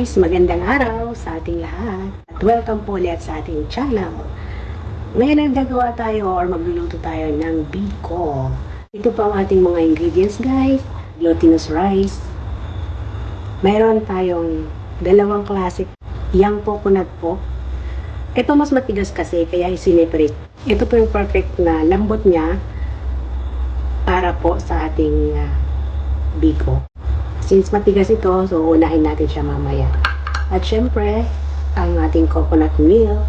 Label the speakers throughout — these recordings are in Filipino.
Speaker 1: guys! Magandang araw sa ating lahat at welcome po ulit sa ating channel. Ngayon ang gagawa tayo or magluluto tayo ng biko. Ito po ang ating mga ingredients guys. Glutinous rice. Mayroon tayong dalawang classic young coconut po. Ito mas matigas kasi kaya isineparate. Ito po yung perfect na lambot niya para po sa ating biko. Since matigas ito, so unahin natin siya mamaya. At syempre, ang ating coconut milk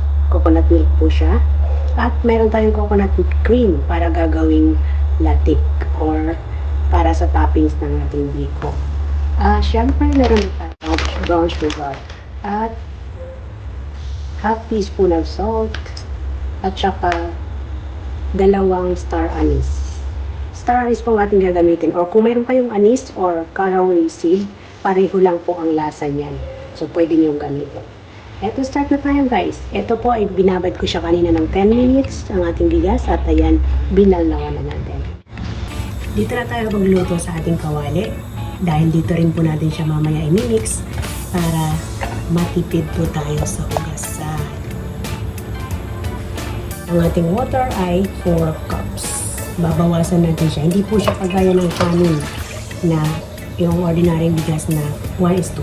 Speaker 1: po siya. At meron tayong coconut cream para gagawing latik or para sa toppings ng ating biko. Syempre, meron tayong brown sugar at half teaspoon of salt at saka dalawang star anise. Star anise po ang ating gagamitin. Or kung mayroon kayong anise or caraway seed, pareho lang po ang lasa niyan. So, pwede niyong gamitin. Eto, start na tayo guys. Ito po ay binabad ko siya kanina ng 10 minutes ang ating bigas at ayan, binalnawan na natin. Dito na tayo magluto sa ating kawali. Dahil dito rin po natin siya mamaya i-mix para matipid po tayo sa hugasan. Ang ating water ay 4 cups. Babawasan natin siya. Hindi po siya kagaya ng kanin na yung ordinary bigas na 1:1.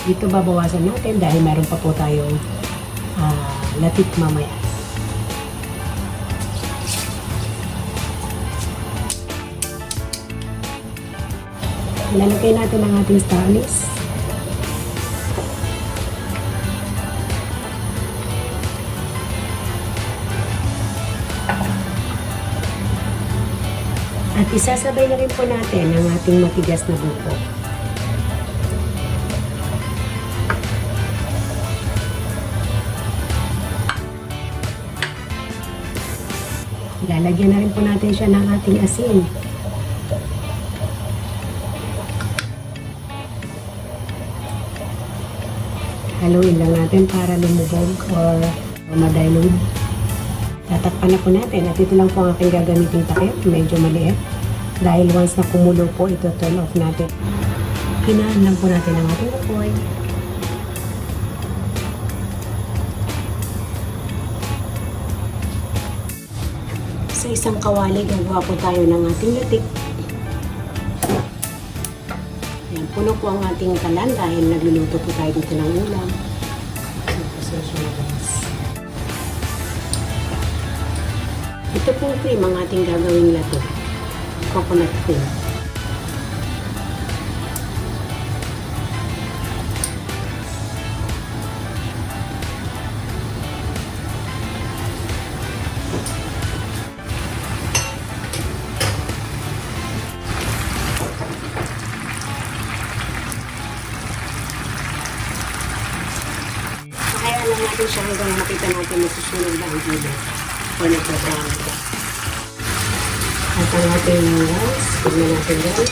Speaker 1: Dito babawasan natin dahil meron pa po tayong latik mamaya. Ilalagay natin ang ating star anise. At isasabay na rin po natin ang ating matigas na buko. Lalagyan na rin po natin siya ng ating asin. Haluin lang natin para lumubog or ma-dilute. Tatakpan na po natin at ito lang po ang aking gagamitin takip, medyo maliit. Dahil once na kumulo po, ito turn off natin. Hinaan lang po natin ang ating apoy. Sa isang kawali, gagawa po tayo ng ating latik. Yan, puno po ang ating kalan dahil nagluluto po tayo dito ng ulam. Ito pong cream ang ating gagawin lato. Coconut cream. Kaya lang natin siya hanggang makita natin masusunod na ang video. O nagpa-brown ito. At ang ating rice, tignan natin guys.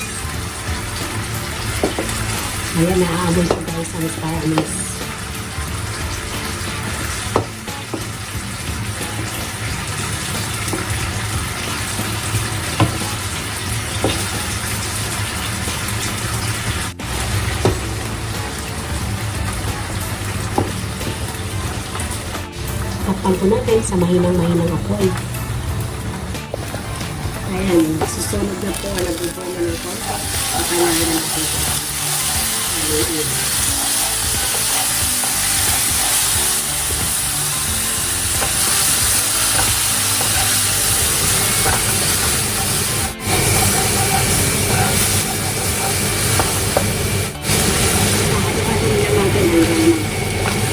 Speaker 1: Ayan, naaamoy ko guys ang star anise. Takpan po natin sa mahinang-mahinang apoy. Ayan, susunod na po, nagbubuan na ng konti. Pakalahin na po ito. Ayan.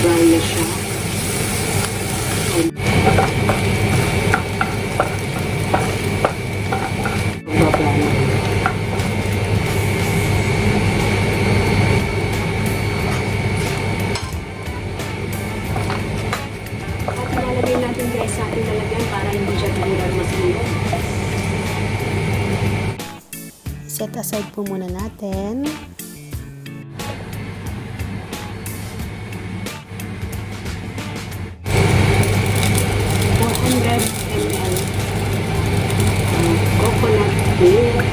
Speaker 1: Brown na siya. Ilalagay natin guys sa ating lalagyan para hindi siya tumulan masulog. Set aside po muna natin. 400 ml coconut milk.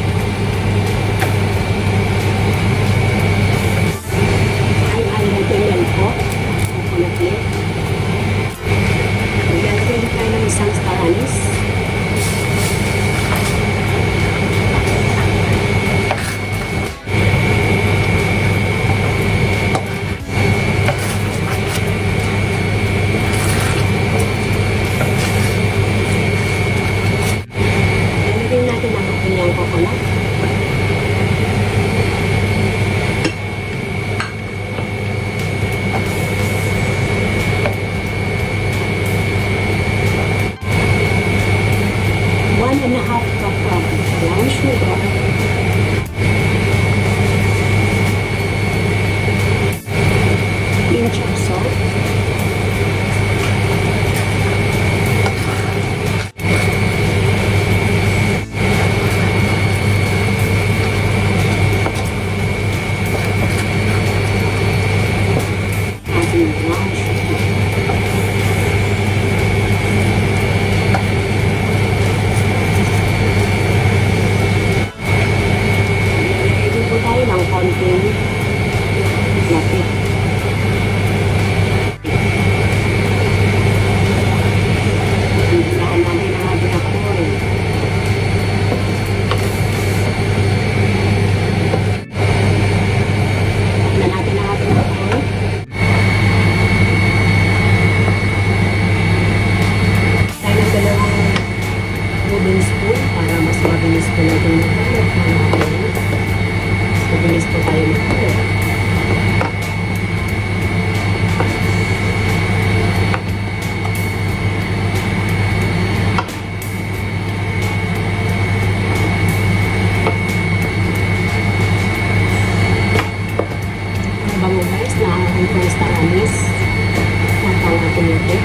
Speaker 1: pinch of salt. Ating brown sugar. Ilagay po tayo ng konting lapit. Hihilaan natin ang ating apoy. Tignan natin ang ating apoy. Tayo ng dalawang wooden spoon para mas mabilis po natin mag-hulog. Mas mabilis po tayo mag-hulog. Bango guys na ang ating first anis at ang ating ito.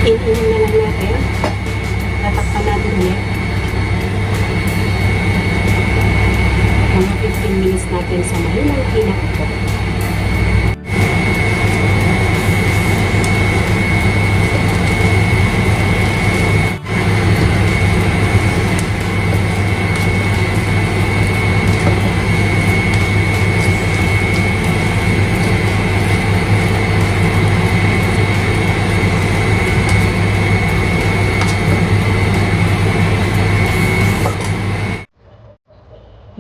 Speaker 1: Inumin na lang natin. Tatakpan natin ulit. Mga 15 minutes natin sa mahinang pinakito.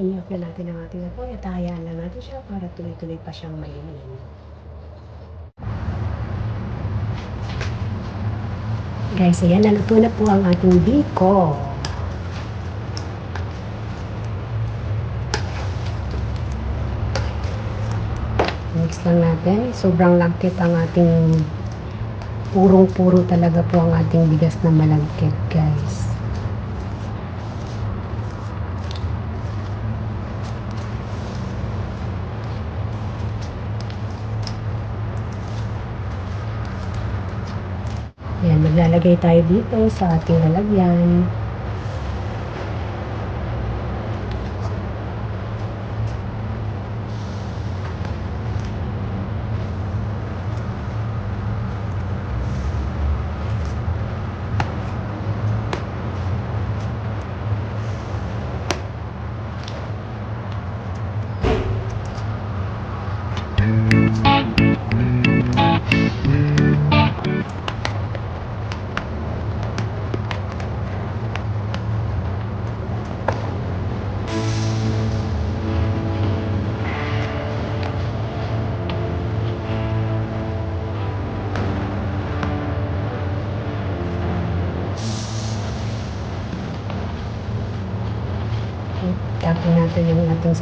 Speaker 1: I-off na natin ang ating apoy at hayaan lang natin siya para tuloy-tuloy pa siyang mainin. Guys, ayan, naluto na po ang ating biko. Mix lang natin. Sobrang lagkit ang ating purong-puro talaga po ang ating bigas na malagkit, guys. Ayan, maglalagay tayo dito sa ating lalagyan. Tapon natin yung ating